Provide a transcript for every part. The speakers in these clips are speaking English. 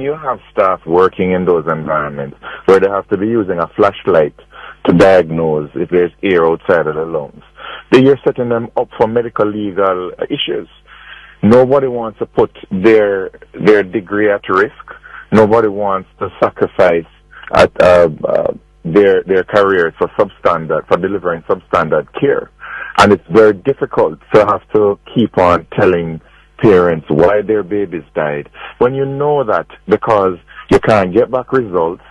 you have staff working in those environments where they have to be using a flashlight to diagnose if there's air outside of the lungs, then you're setting them up for medical legal issues. Nobody wants to put their degree at risk. Nobody wants to sacrifice their careers for delivering substandard care. And it's very difficult to have to keep on telling parents why their babies died when you know that because you can't get back results,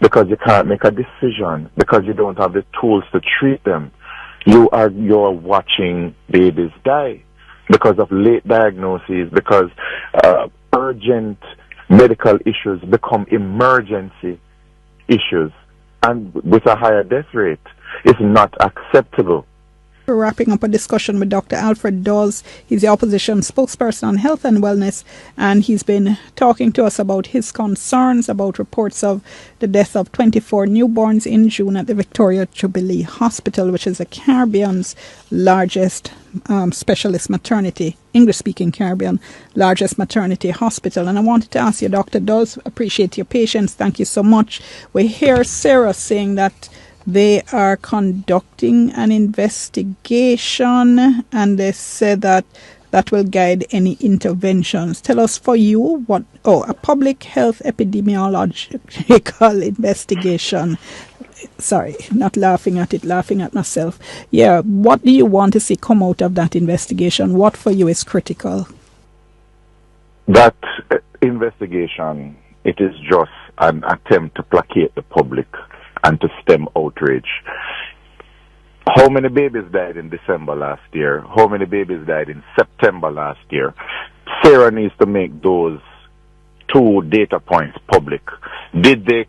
because you can't make a decision, because you don't have the tools to treat them, you're watching babies die because of late diagnoses, because urgent medical issues become emergency issues, and with a higher death rate. It's not acceptable. We're wrapping up a discussion with Dr. Alfred Dawes. He's the opposition spokesperson on health and wellness, and he's been talking to us about his concerns about reports of the death of 24 newborns in June at the Victoria Jubilee Hospital, which is the Caribbean's largest specialist maternity, English-speaking Caribbean, largest maternity hospital. And I wanted to ask you, Dr. Dawes, appreciate your patience. Thank you so much. We hear Sarah saying that they are conducting an investigation, and they said that will guide any interventions. Tell us for you a public health epidemiological investigation. Sorry, not laughing at it, laughing at myself. Yeah, what do you want to see come out of that investigation? What for you is critical? That investigation, it is just an attempt to placate the public and to stem outrage. How many babies died in December last year? How many babies died in September last year? Sarah needs to make those two data points public. Did they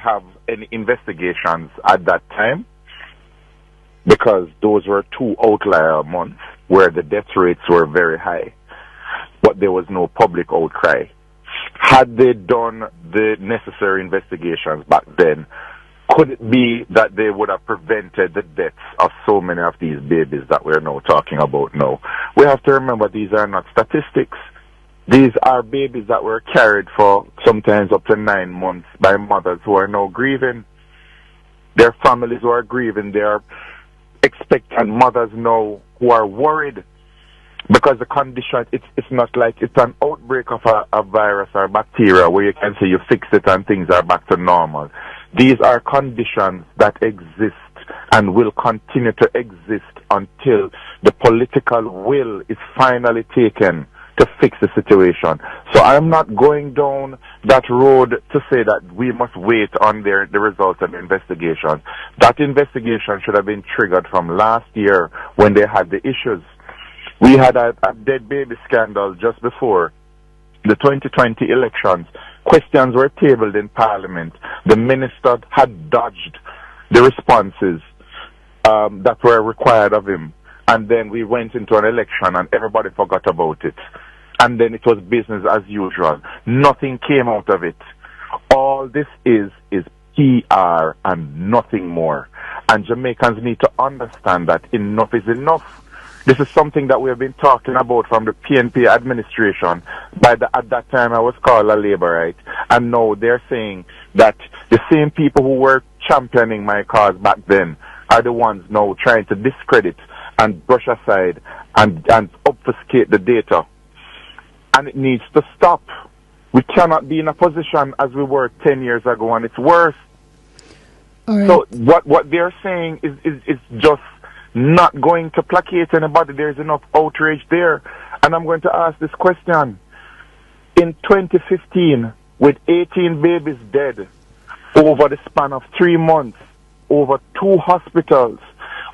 have any investigations at that time? Because those were two outlier months where the death rates were very high, but there was no public outcry. Had they done the necessary investigations back then, could it be that they would have prevented the deaths of so many of these babies that we're now talking about now? We have to remember these are not statistics. These are babies that were carried for sometimes up to 9 months by mothers who are now grieving. Their families who are grieving, they are expectant mothers now who are worried because the condition, it's not like it's an outbreak of a virus or bacteria where you can say you fix it and things are back to normal. These are conditions that exist and will continue to exist until the political will is finally taken to fix the situation. So I'm not going down that road to say that we must wait on the results of the investigation. That investigation should have been triggered from last year when they had the issues. We had a dead baby scandal just before the 2020 elections. Questions were tabled in Parliament. The minister had dodged the responses that were required of him. And then we went into an election and everybody forgot about it. And then it was business as usual. Nothing came out of it. All this is PR and nothing more. And Jamaicans need to understand that enough is enough. This is something that we have been talking about from the PNP administration. At that time I was called a Labourite, and now they're saying that the same people who were championing my cause back then are the ones now trying to discredit and brush aside and obfuscate the data. And it needs to stop. We cannot be in a position as we were 10 years ago, and it's worse. All right. So what they're saying is just not going to placate anybody. There's enough outrage there. And I'm going to ask this question. In 2015, with 18 babies dead over the span of 3 months, over 2 hospitals,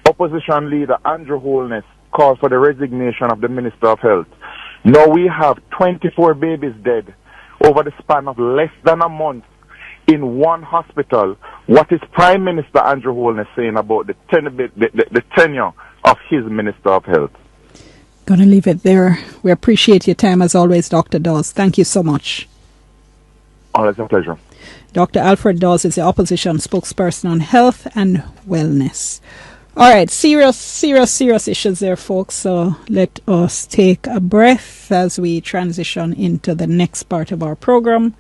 opposition leader Andrew Holness called for the resignation of the Minister of Health. Now we have 24 babies dead over the span of less than a month in one hospital. What is Prime Minister Andrew Holness saying about the tenure of his Minister of Health? Gonna leave it there. We appreciate your time as always, Dr. Dawes. Thank you so much. Always a pleasure. Dr. Alfred Dawes is the opposition spokesperson on health and wellness. All right, serious issues there, folks. So let us take a breath as we transition into the next part of our program.